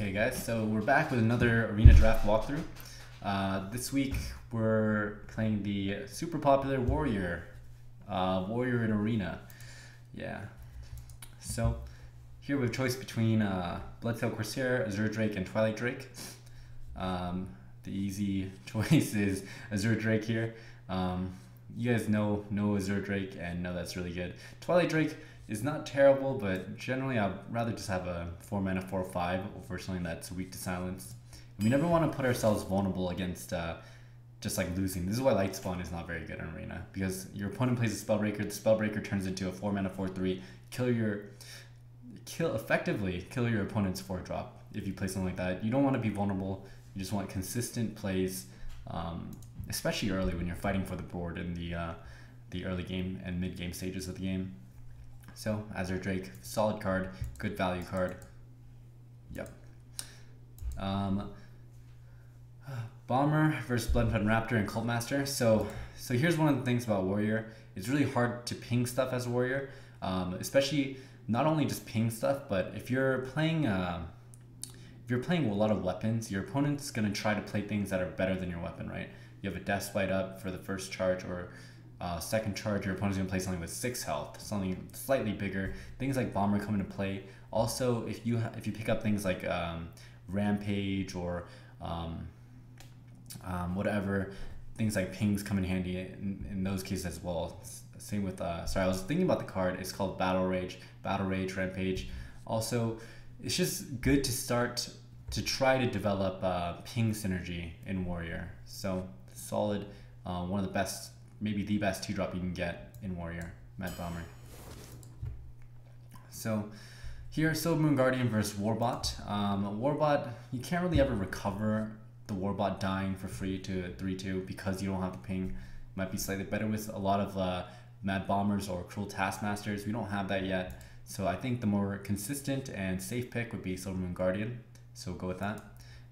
Okay guys, so we're back with another arena draft walkthrough. This week we're playing the super popular Warrior, Warrior in Arena. Yeah. So here we have a choice between Bloodsail Corsair, Azure Drake, and Twilight Drake. The easy choice is Azure Drake here. You guys know Azure Drake and know that's really good. Twilight Drake is not terrible, but generally I'd rather just have a 4 mana 4/5 over something that's weak to silence. And we never want to put ourselves vulnerable against just like losing. This is why Light Spawn is not very good in Arena, because your opponent plays a Spellbreaker, the Spellbreaker turns into a 4 mana 4/3, effectively kill your opponent's 4-drop. If you play something like that, you don't want to be vulnerable. You just want consistent plays, especially early when you're fighting for the board in the early game and mid game stages of the game. So Azure Drake, solid card, good value card. Yep. Bomber versus Bloodhound Raptor and Cult Master. So here's one of the things about Warrior. It's really hard to ping stuff as a Warrior, especially not only just ping stuff, but if you're playing a lot of weapons, your opponent's gonna try to play things that are better than your weapon, right? You have a Death Spite up for the first charge, or second charge, your opponent's gonna play something with 6 health, something slightly bigger. Things like Bomber come into play. Also, if you pick up things like Rampage or whatever, things like pings come in handy in those cases as well. Same with sorry, I was thinking about the card. It's called Battle Rage, Rampage. Also, it's just good to start to try to develop ping synergy in Warrior. So solid, one of the best, maybe the best 2-drop you can get in Warrior, Mad Bomber. So here, Silver Moon Guardian versus Warbot. Warbot, you can't really ever recover the Warbot dying for free to 3/2 because you don't have the ping. Might be slightly better with a lot of Mad Bombers or Cruel Taskmasters. We don't have that yet. So I think the more consistent and safe pick would be Silver Moon Guardian. So we'll go with that.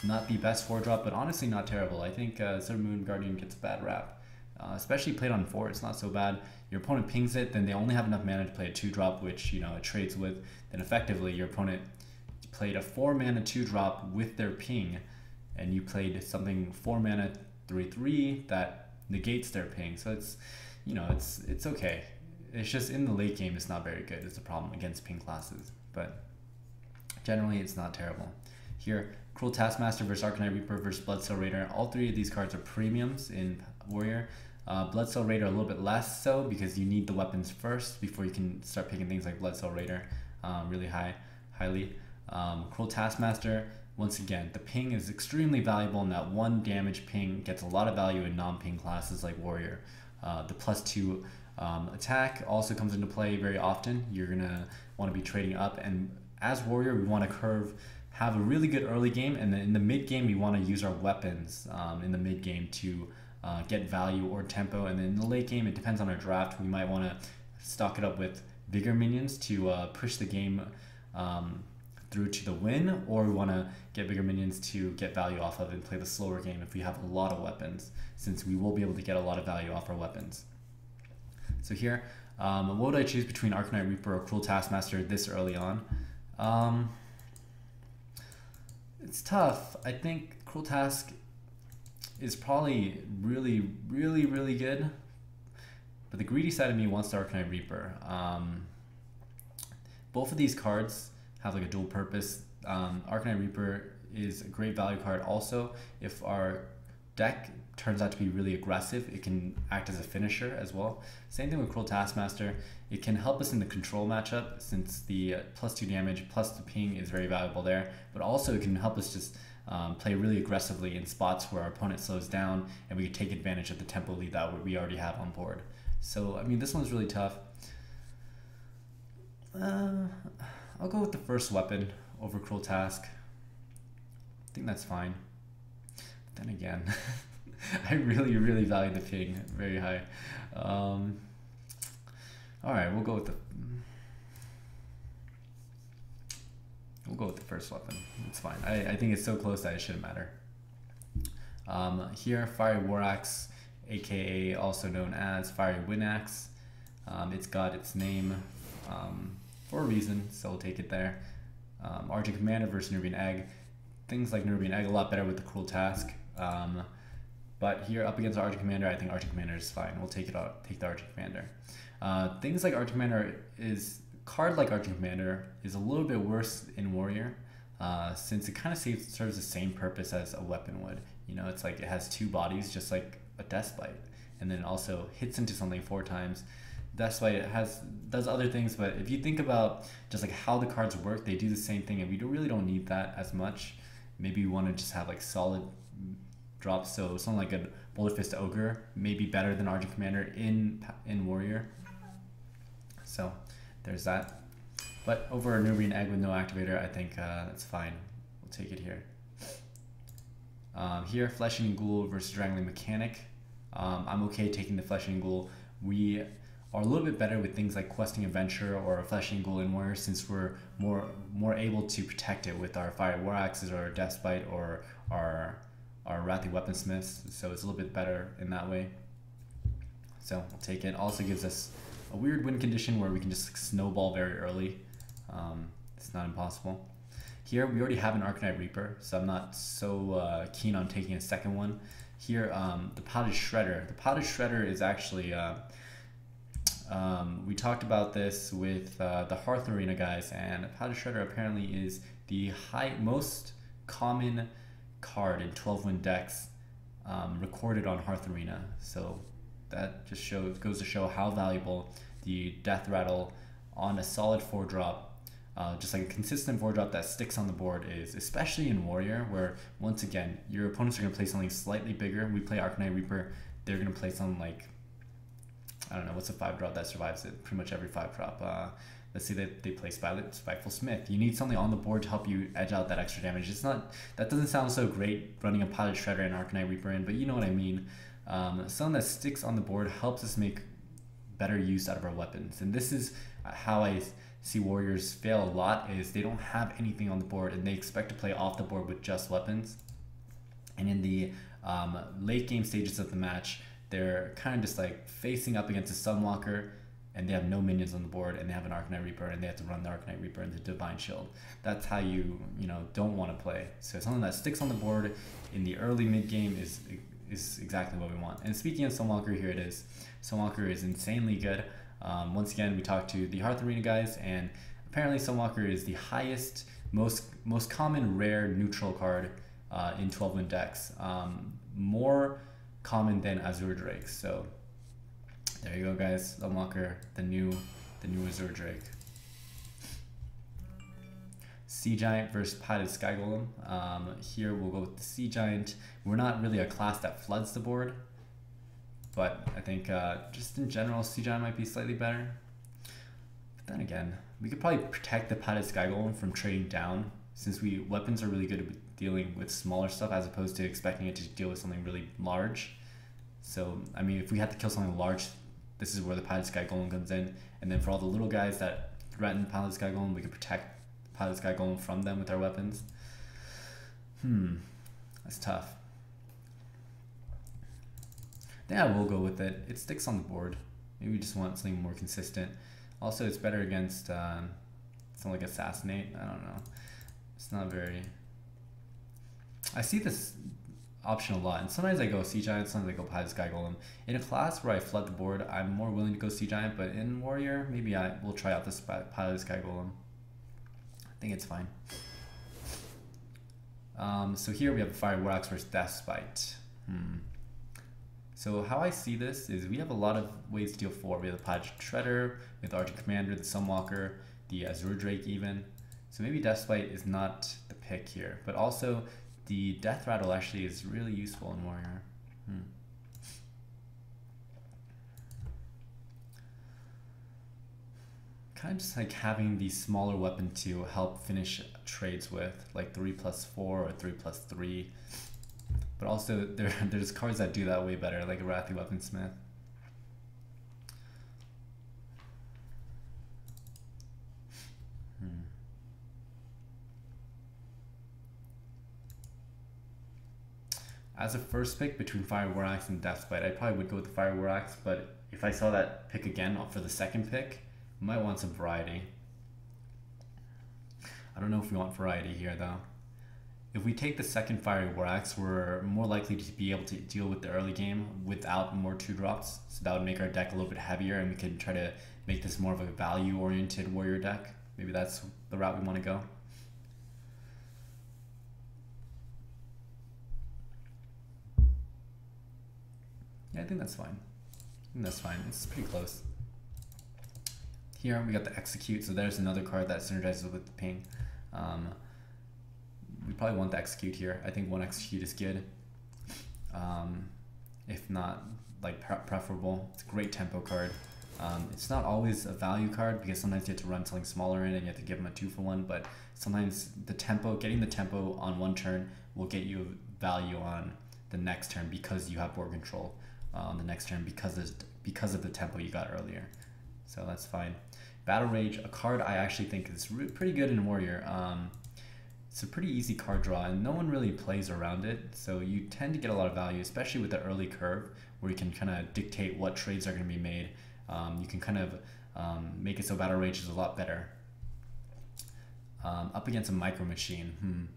Not the best 4-drop, but honestly not terrible. I think Silver Moon Guardian gets a bad rap. Especially played on 4, it's not so bad. Your opponent pings it, then they only have enough mana to play a 2-drop, which it trades with. Then effectively your opponent played a 4 mana 2-drop with their ping, and you played something 4 mana 3/3 that negates their ping. So it's it's okay. It's just in the late game it's not very good. It's a problem against ping classes, but generally it's not terrible. Here, Cruel Taskmaster versus Arcanite Reaper versus Bloodsail Raider. All 3 of these cards are premiums in Warrior. Bloodsail Raider a little bit less so, because you need the weapons first before you can start picking things like Bloodsail Raider really highly. Cruel Taskmaster, once again, the ping is extremely valuable, and that 1 damage ping gets a lot of value in non-ping classes like Warrior. The +2 attack also comes into play very often. You're gonna want to be trading up, and as Warrior we want to have a really good early game, and then in the mid game we want to use our weapons in the mid game to get value or tempo, and then in the late game it depends on our draft. We might want to stock it up with bigger minions to push the game through to the win, or we want to get bigger minions to get value off of and play the slower game if we have a lot of weapons, since we will be able to get a lot of value off our weapons. So here, what would I choose between Arcanite Reaper or Cruel Taskmaster this early on? It's tough. I think Cruel Task is probably really, really, really good, but the greedy side of me wants the Arcanite Reaper. Both of these cards have like a dual purpose. Arcanite Reaper is a great value card. Also, if our deck turns out to be really aggressive, it can act as a finisher as well. Same thing with Cruel Taskmaster. It can help us in the control matchup, since the +2 damage plus the ping is very valuable there, but also it can help us just play really aggressively in spots where our opponent slows down, and we can take advantage of the tempo lead that we already have on board. So I mean, this one's really tough. I'll go with the first weapon over Cruel Task. I think that's fine. But then again, I really, really value the ping very high. Alright, we'll go with the first weapon. It's fine. I think it's so close that it shouldn't matter. Here, Fiery War Axe, aka also known as Fiery Wind Axe. It's got its name for a reason, so we'll take it there. Argent Commander versus Nubian Egg. things like Nubian Egg a lot better with the Cruel Task. But here up against Argent Commander, I think Argent Commander is fine. We'll take the Argent Commander. Things like Argent Commander card like Argent Commander is a little bit worse in Warrior, since it kind of serves the same purpose as a weapon would. You know, it's like it has 2 bodies, just like a Deathbite, and then it also hits into something 4 times. That's why it does other things, but if you think about just like how the cards work, they do the same thing, and we really don't need that as much. Maybe we want to just have like solid drops, so something like a Boulder Fist Ogre may be better than Argent Commander in Warrior. So there's that. But over a Nubian Egg with no activator, I think that's fine. We'll take it here. Here, Flesh Eating Ghoul versus Strangling Mechanic. I'm okay taking the Flesh Eating Ghoul. We are a little bit better with things like Questing Adventure or Flesh Eating Ghoul in Warrior, since we're more able to protect it with our Fire War Axes or Deathbite or our Wrathy Weaponsmiths. So it's a little bit better in that way. So we'll take it. Also gives us a weird win condition where we can just snowball very early. It's not impossible. Here we already have an Arcanite Reaper, so I'm not so keen on taking a second one. Here, the Potted Shredder. The Potted Shredder is actually, we talked about this with the Hearth Arena guys, and Potted Shredder apparently is the most common card in 12-win decks recorded on Hearth Arena. So that just goes to show how valuable the Death Rattle on a solid 4-drop, just like a consistent 4-drop that sticks on the board is, especially in Warrior, where once again your opponents are going to play something slightly bigger. We play Arcanite Reaper, they're going to play something like, I don't know, what's a 5-drop that survives it? Pretty much every 5-drop. Let's say that they play Spiteful Smith. You need something on the board to help you edge out that extra damage. That doesn't sound so great running a Potted Shredder and Arcanite Reaper in, but you know what I mean. Something that sticks on the board helps us make better use out of our weapons. And this is how I see Warriors fail a lot, is they don't have anything on the board and they expect to play off the board with just weapons. And in the late game stages of the match, they're kind of just like facing up against a Sunwalker and they have no minions on the board and they have an Arcanite Reaper and they have to run the Arcanite Reaper into Divine Shield. That's how you don't want to play. So something that sticks on the board in the early mid game is exactly what we want. And speaking of Sunwalker, here it is. Sunwalker is insanely good. Once again, we talked to the Hearth Arena guys, and apparently Sunwalker is the highest, most common rare neutral card in 12-win decks. More common than Azure Drake. So there you go, guys. Sunwalker, the new Azure Drake. Sea Giant versus Potted Sky Golem. Here we'll go with the Sea Giant. We're not really a class that floods the board, but I think just in general, Sea Giant might be slightly better. But then again, we could probably protect the Potted Sky Golem from trading down, since weapons are really good at dealing with smaller stuff as opposed to expecting it to deal with something really large. So I mean, if we had to kill something large, this is where the Potted Sky Golem comes in. And then for all the little guys that threaten Potted Sky Golem, we can protect Potted Sky Golem from them with our weapons. That's tough. Yeah, we'll go with it. It sticks on the board. Maybe we just want something more consistent. Also, it's better against something like Assassinate. I don't know. It's not very... I see this option a lot, and sometimes I go Sea Giant, sometimes I go Potted Sky Golem. In a class where I flood the board, I'm more willing to go Sea Giant, but in Warrior, maybe I will try out this Potted Sky Golem. I think it's fine. So here we have Fire War Axe versus Deathbite. So how I see this is we have a lot of ways to deal 4. We have the Potted Shredder, with Argent Commander, the Sunwalker, the Azure Drake even. So maybe Deathbite is not the pick here, but also the Death Rattle actually is really useful in Warrior. Kind of just like having the smaller weapon to help finish trades with, like 3+4 or 3+3. But also there's cards that do that way better, like a Wrathy Weaponsmith. As a first pick between Fire War Axe and Deathbite, I probably would go with the Fire War Axe, but if I saw that pick again for the second pick, I might want some variety. I don't know if we want variety here though. if we take the second Fiery War Axe, we're more likely to be able to deal with the early game without more 2-drops. So that would make our deck a little bit heavier, and we can try to make this more of a value-oriented warrior deck. Maybe that's the route we want to go. Yeah, I think that's fine. That's fine. It's pretty close. Here we got the Execute, so there's another card that synergizes with the ping. We probably want the Execute here. I think one Execute is good. If not, like preferable. It's a great tempo card. It's not always a value card because sometimes you have to run something smaller in and you have to give them a 2-for-1, but sometimes the tempo, getting the tempo on one turn will get you value on the next turn because you have board control on the next turn because of the tempo you got earlier. So that's fine. Battle Rage, a card I actually think is pretty good in Warrior. It's a pretty easy card draw and no one really plays around it, so you tend to get a lot of value, especially with the early curve where you can kind of dictate what trades are going to be made. You can kind of make it so Battle Rage is a lot better. Up against a Micro Machine.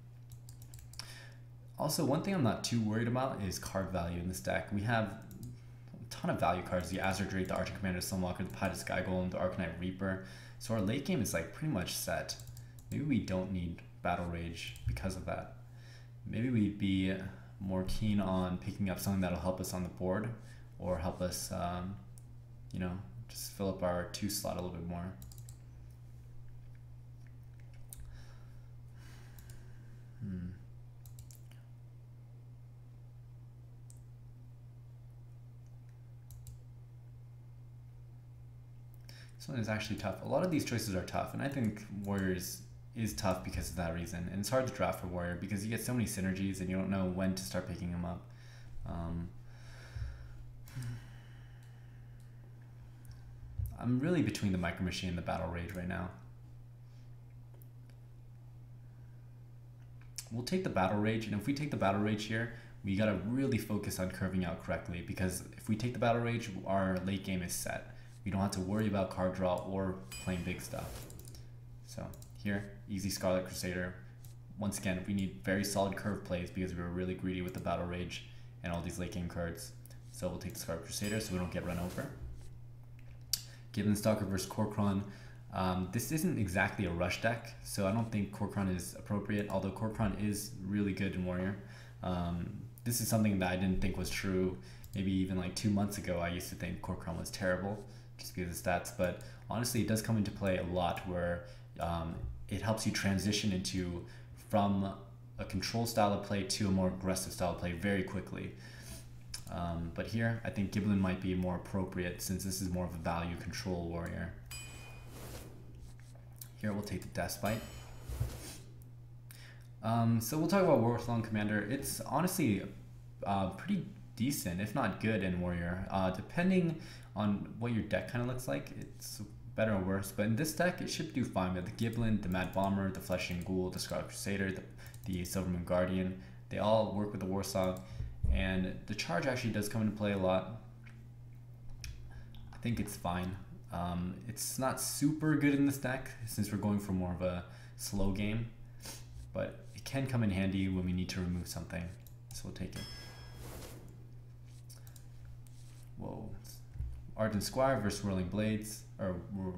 Also, one thing I'm not too worried about is card value in this deck. We have a ton of value cards: the Azure Drake, the Archer Commander, Sunwalker, the Pilot Sky Golem, the Arcanite Reaper. So our late game is like pretty much set. Maybe we don't need Battle Rage because of that. Maybe we'd be more keen on picking up something that'll help us on the board or help us, you know, just fill up our 2 slot a little bit more. This one is actually tough. A lot of these choices are tough, and I think Warriors is tough because of that reason. And it's hard to draft for Warrior because you get so many synergies and you don't know when to start picking them up. I'm really between the Micro Machine and the Battle Rage right now. We'll take the Battle Rage, and if we take the Battle Rage here, we gotta really focus on curving out correctly, because if we take the Battle Rage, our late game is set. We don't have to worry about card draw or playing big stuff. So here, easy Scarlet Crusader. Once again, we need very solid curve plays because we were really greedy with the Battle Rage and all these late game cards. So we'll take the Scarlet Crusader so we don't get run over. Gibbon Stalker versus Korkron. This isn't exactly a rush deck, so I don't think Korkron is appropriate, although Korkron is really good in Warrior. This is something that I didn't think was true. Maybe even like 2 months ago, I used to think Korkron was terrible just because of the stats, but honestly, it does come into play a lot where it helps you transition from a control style of play to a more aggressive style of play very quickly. But here, I think Giblin might be more appropriate since this is more of a value control warrior. Here we'll take the Deathbite. So we'll talk about Warthlong Commander. It's honestly pretty decent, if not good, in Warrior. Depending on what your deck kind of looks like, it's better or worse. But in this deck, it should do fine. We have the Giblin, the Mad Bomber, the Flesh-Eating Ghoul, the Scarlet Crusader, the Silvermoon Guardian. They all work with the Warsong. And the charge actually does come into play a lot. I think it's fine. It's not super good in this deck since we're going for more of a slow game, but it can come in handy when we need to remove something, so we'll take it. Whoa. Ardent Squire versus Whirling Blades, or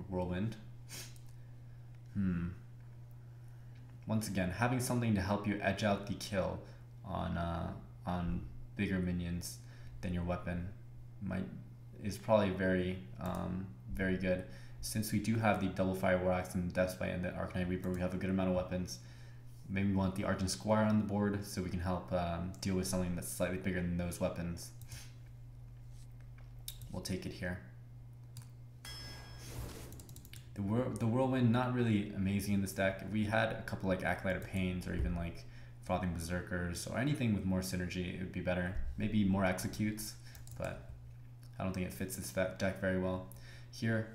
Whirlwind. Once again, having something to help you edge out the kill on bigger minions than your weapon is probably very good. Since we do have the Double Fire War Axe and the Deathbite and the Arcanite Reaper, we have a good amount of weapons. Maybe we want the Argent Squire on the board so we can help deal with something that's slightly bigger than those weapons. We'll take it here. The Whirlwind, not really amazing in this deck. If we had a couple like Acolyte of Pains or even like Frothing Berserkers or anything with more synergy, it would be better. Maybe more Executes, but I don't think it fits this deck very well. Here,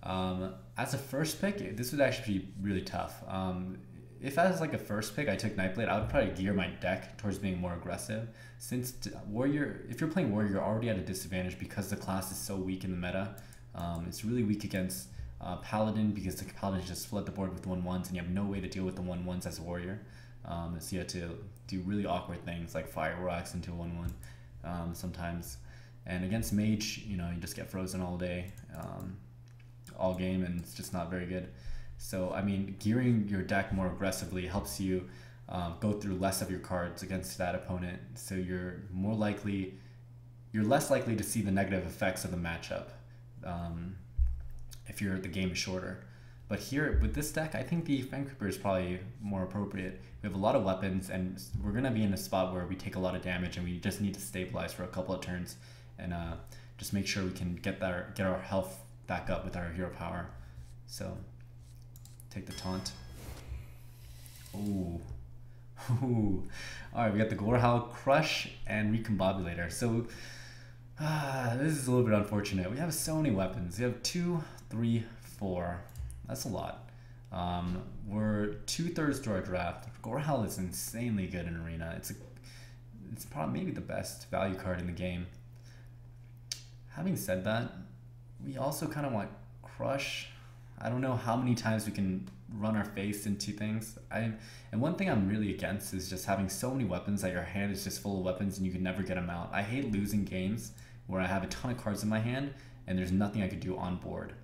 as a first pick, this would actually be really tough. If as like a first pick I took Nightblade, I would probably gear my deck towards being more aggressive. Since Warrior, if you're playing Warrior, you're already at a disadvantage because the class is so weak in the meta. It's really weak against Paladin, because the Paladin just flood the board with 1/1s and you have no way to deal with the 1/1s as a warrior. So you have to do really awkward things like fire rocks into a 1/1 sometimes. And against Mage, you just get frozen all day, all game, and it's just not very good. So, I mean, gearing your deck more aggressively helps you go through less of your cards against that opponent. So you're less likely to see the negative effects of the matchup if the game is shorter. But here, with this deck, I think the Fang Creeper is probably more appropriate. We have a lot of weapons, and we're going to be in a spot where we take a lot of damage, and we just need to stabilize for a couple of turns, and just make sure we can get our health back up with our hero power. So, take the taunt. Ooh. Ooh. Alright, we got the Gorehowl, Crush, and Recombobulator. So, this is a little bit unfortunate. We have so many weapons. We have 2, 3, 4. That's a lot. We're 2/3 through our draft. Gorehowl is insanely good in Arena. It's probably maybe the best value card in the game. Having said that, we also kind of want Crush. I don't know how many times we can run our face into things. And one thing I'm really against is just having so many weapons that your hand is just full of weapons and you can never get them out. I hate losing games where I have a ton of cards in my hand and there's nothing I could do on board.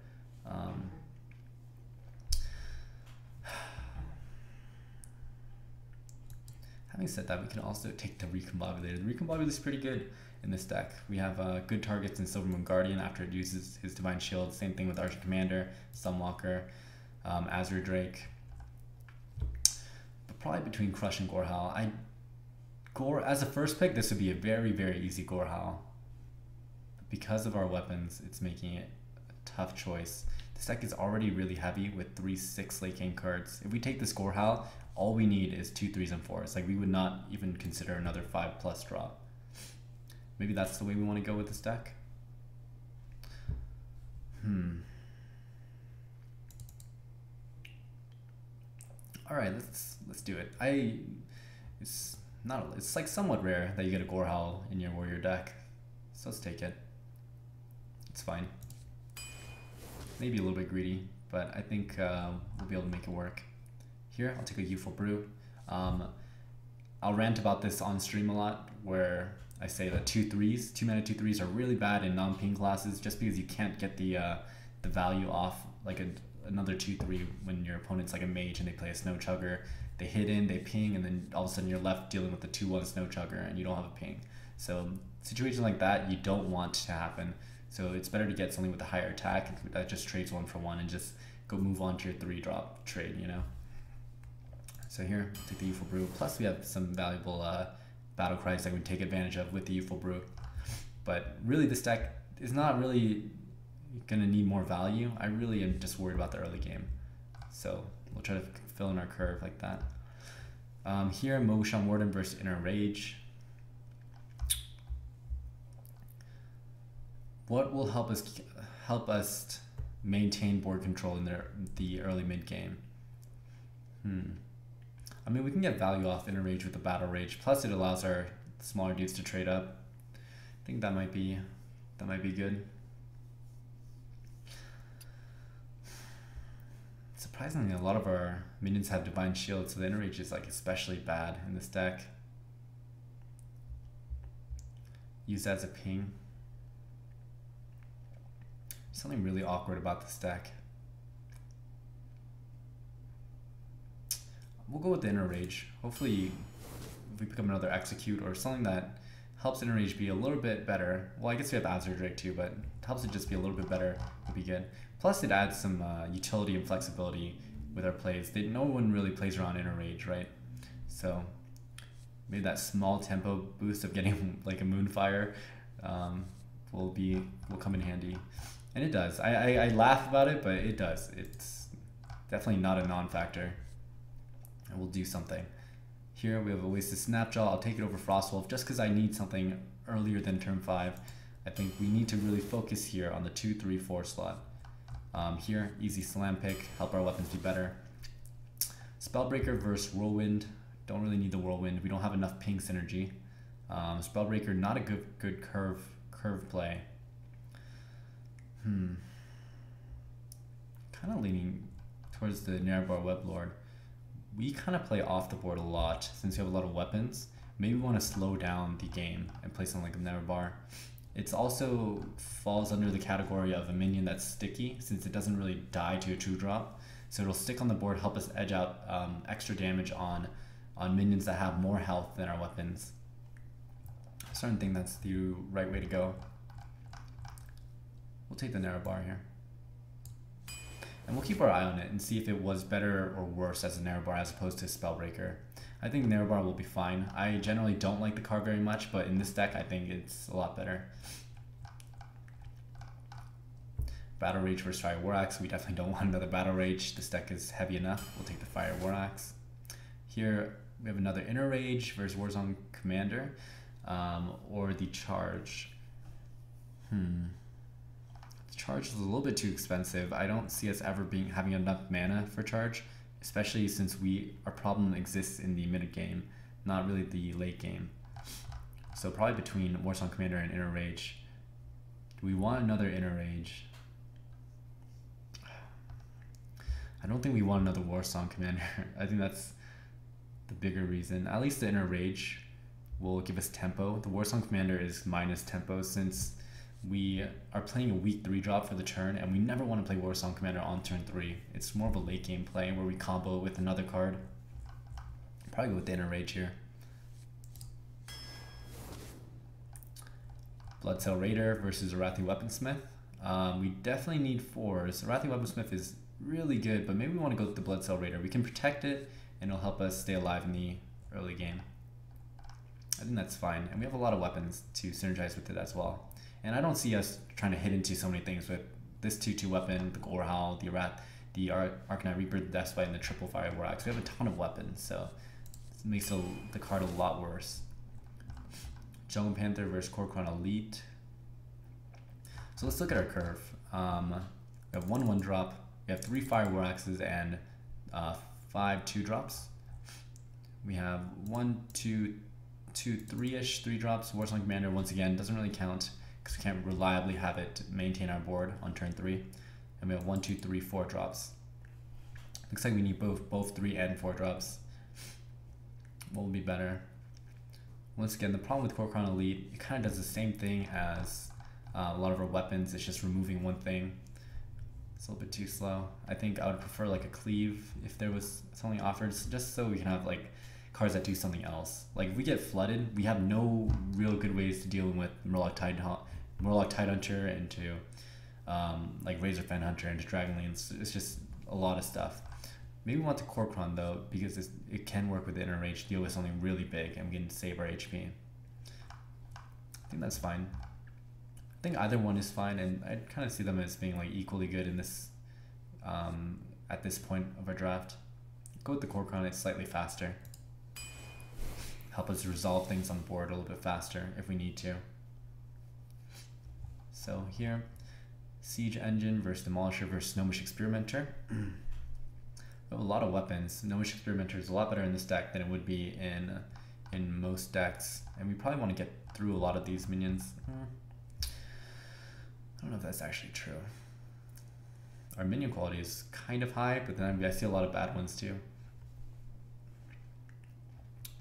Having said that, we can also take the Recombobulator. The Recombobulator is pretty good in this deck. We have good targets in Silvermoon Guardian after it uses his Divine Shield. Same thing with Archer Commander, Sunwalker, Azure Drake. But probably between Crush and Gorehowl. As a first pick, this would be a very, very easy Gorehowl. But because of our weapons, it's making it a tough choice. This deck is already really heavy with 3, 6 late game cards. If we take this Gorehowl, all we need is 2, 3s, and 4s. Like, we would not even consider another 5+ drop. Maybe that's the way we want to go with this deck. All right, let's do it. It's like somewhat rare that you get a Gorehowl in your warrior deck, so let's take it. It's fine. Maybe a little bit greedy, but I think we'll be able to make it work. Here, I'll take a Youthful Brew. I'll rant about this on stream a lot, where I say that 2/3s, 2-mana 2/3s are really bad in non-ping classes, just because you can't get the value off like another 2/3 when your opponent's like a mage and they play a Snow Chugger. They hit in, they ping, and then all of a sudden you're left dealing with the 2/1 Snow Chugger and you don't have a ping. So situations like that you don't want to happen. So it's better to get something with a higher attack that just trades 1 for 1 and just go move on to your 3-drop trade, So here, take the Youthful Brew. Plus we have some valuable battle cries that we take advantage of with the Youthful Brew. But really this deck is not really gonna need more value. I really am just worried about the early game. So we'll try to fill in our curve like that. Here, Mogushan Warden versus Inner Rage. What will help us maintain board control in the early mid game? I mean, we can get value off Inner Rage with the Battle Rage. Plus, it allows our smaller dudes to trade up. I think that might be good. Surprisingly, a lot of our minions have Divine Shield, so the Inner Rage is like especially bad in this deck. Use that as a ping. Something really awkward about this deck. We'll go with the Inner Rage. Hopefully, if we pick up another Execute or something that helps Inner Rage be a little bit better. Well, I guess we have Azure Drake too, but it helps it just be a little bit better would be good. Plus, it adds some utility and flexibility with our plays. No one really plays around Inner Rage, right? So maybe that small tempo boost of getting like a Moonfire will come in handy. And it does. I laugh about it, but it does. It's definitely not a non-factor. And we'll do something. Here we have a Oasis Snapjaw. I'll take it over Frostwolf just because I need something earlier than turn 5. I think we need to really focus here on the 2, 3, 4 slot. Here, easy slam pick, help our weapons be better. Spellbreaker versus Whirlwind. Don't really need the Whirlwind. We don't have enough ping synergy. Spellbreaker, not a good curve play. kind of leaning towards the Nerebar Weblord. We kind of play off the board a lot since we have a lot of weapons. Maybe we want to slow down the game and play something like a Nerebar. It also falls under the category of a minion that's sticky since it doesn't really die to a 2-drop. So it'll stick on the board, help us edge out extra damage on minions that have more health than our weapons. I'm starting to think that's the right way to go. We'll take the Nerebar here. And we'll keep our eye on it and see if it was better or worse as a Nerebar as opposed to Spellbreaker. I think Nerebar will be fine. I generally don't like the card very much, but in this deck I think it's a lot better. Battle Rage versus Fire War Axe. We definitely don't want another Battle Rage. This deck is heavy enough. We'll take the Fire War Axe. Here we have another Inner Rage versus Warzone Commander, or the Charge. Charge is a little bit too expensive. I don't see us ever having enough mana for Charge, especially since our problem exists in the mid game, not really the late game. So probably between Warsong Commander and Inner Rage. Do we want another Inner Rage? I don't think we want another Warsong Commander. I think that's the bigger reason. At least the Inner Rage will give us tempo. The Warsong Commander is minus tempo since we are playing a weak 3-drop for the turn, and we never want to play Warsong Commander on turn 3. It's more of a late game play where we combo with another card. Probably go with the Inner Rage here. Bloodsail Raider versus Arathi Weaponsmith. We definitely need 4s. Arathi Weaponsmith is really good, but maybe we want to go with the Bloodsail Raider. We can protect it, and it'll help us stay alive in the early game. I think that's fine, and we have a lot of weapons to synergize with it as well. And I don't see us trying to hit into so many things with this 2/2 weapon, the Gore Howl, the Arcanite Reaper, the Deathbite, and the Triple Fire War Axe. We have a ton of weapons, so it makes the card a lot worse. Jungle Panther versus Kor'kron Elite. So let's look at our curve. We have 1 1-drop, we have 3 Fire War Axes, and 5 2-drops. We have 1, 2, 3-ish 3-drops. Warsong Commander, once again, doesn't really count because we can't reliably have it maintain our board on turn 3. And we have 1, 2, 3, 4 drops. Looks like we need both 3 and 4 drops. What would be better? Once again, the problem with Kor'kron Elite, it kind of does the same thing as a lot of our weapons. It's just removing one thing. It's a little bit too slow. I think I would prefer like a Cleave if there was something offered, just so we can have like cards that do something else. Like if we get flooded, we have no real good ways to deal with Murloc Tidehunter into like Razorfen Hunter into Dragonlance. It's just a lot of stuff. Maybe we want the Kor'kron though, because it can work with the Inner Rage, deal with something really big, and we can save our HP. I think that's fine. I think either one is fine, and I kind of see them as being like equally good in this at this point of our draft. Go with the Kor'kron, it's slightly faster. Help us resolve things on the board a little bit faster if we need to. So here, Siege Engine versus Demolisher versus Gnomish Experimenter. We have a lot of weapons. Gnomish Experimenter is a lot better in this deck than it would be in most decks, and we probably want to get through a lot of these minions. I don't know if that's actually true. Our minion quality is kind of high, but then I see a lot of bad ones too.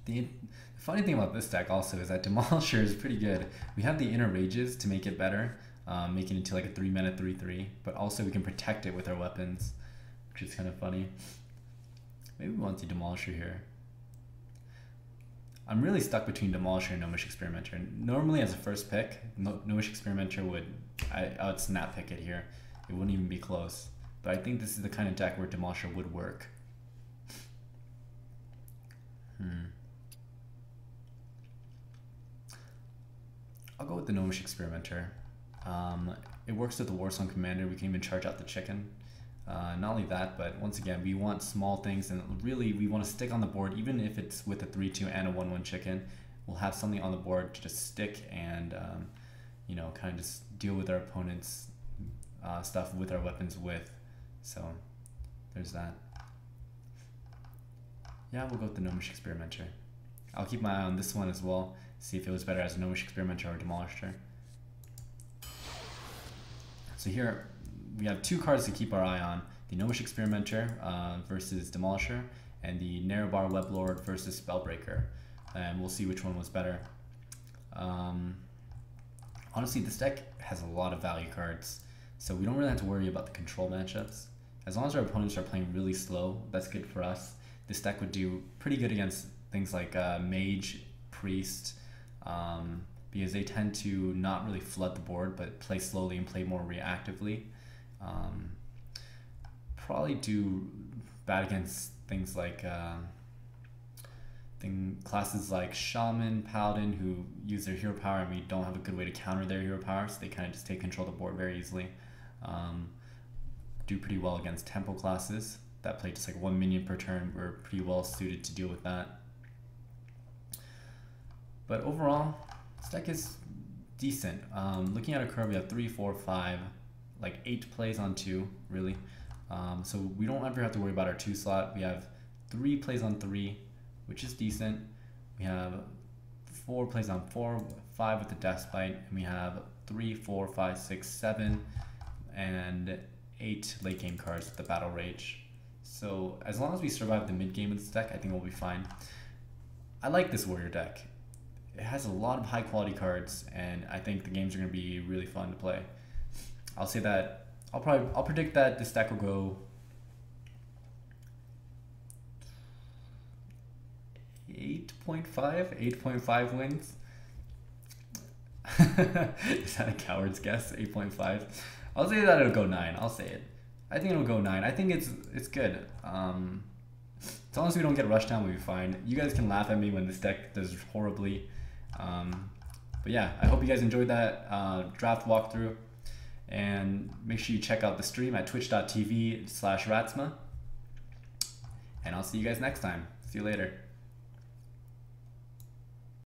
The funny thing about this deck also is that Demolisher is pretty good. We have the Inner Rages to make it better, make it into like a 3-mana 3/3, but also we can protect it with our weapons, which is kind of funny. Maybe we want the Demolisher here. I'm really stuck between Demolisher and Gnomish Experimenter. Normally as a first pick, Gnomish Experimenter I would snap pick it here. It wouldn't even be close. But I think this is the kind of deck where Demolisher would work. I'll go with the Gnomish Experimenter. It works with the Warsong Commander. We can even charge out the chicken. Not only that, but once again, we want small things, and really we want to stick on the board, even if it's with a 3/2 and a 1/1 chicken. We'll have something on the board to just stick and you know, kind of just deal with our opponent's stuff with our weapons with. So there's that. Yeah, we'll go with the Gnomish Experimenter. I'll keep my eye on this one as well, see if it was better as a Gnomish Experimenter or Demolisher. So here we have 2 cards to keep our eye on. the Gnomish Experimenter versus Demolisher, and the Narrow Bar Weblord versus Spellbreaker. And we'll see which one was better. Honestly, this deck has a lot of value cards, so we don't really have to worry about the control matchups. As long as our opponents are playing really slow, that's good for us. This deck would do pretty good against things like Mage, Priest, because they tend to not really flood the board, but play slowly and play more reactively. Probably do bad against things like classes like Shaman, Paladin, who use their hero power, and we don't have a good way to counter their hero power, so they kind of just take control of the board very easily. Do pretty well against Temple classes that play just like 1 minion per turn. We're pretty well suited to deal with that. But overall, this deck is decent. Looking at our curve, we have 3, 4, 5, like 8 plays on 2, really. So we don't ever have to worry about our 2 slot. We have 3 plays on 3, which is decent. We have 4 plays on 4, 5 with the Death Spite, and we have 3, 4, 5, 6, 7, and 8 late game cards with the Battle Rage. So as long as we survive the mid game of this deck, I think we'll be fine. I like this Warrior deck. It has a lot of high quality cards, and I think the games are going to be really fun to play. I'll say that I'll predict that this deck will go 8.5 wins. Is that a coward's guess? 8.5. I'll say that it'll go 9. I'll say it. I think it'll go 9. I think it's good. As long as we don't get rushed down, we'll be fine. You guys can laugh at me when this deck does horribly. But yeah, I hope you guys enjoyed that draft walkthrough. And make sure you check out the stream at twitch.tv/Ratsmah. And I'll see you guys next time. See you later.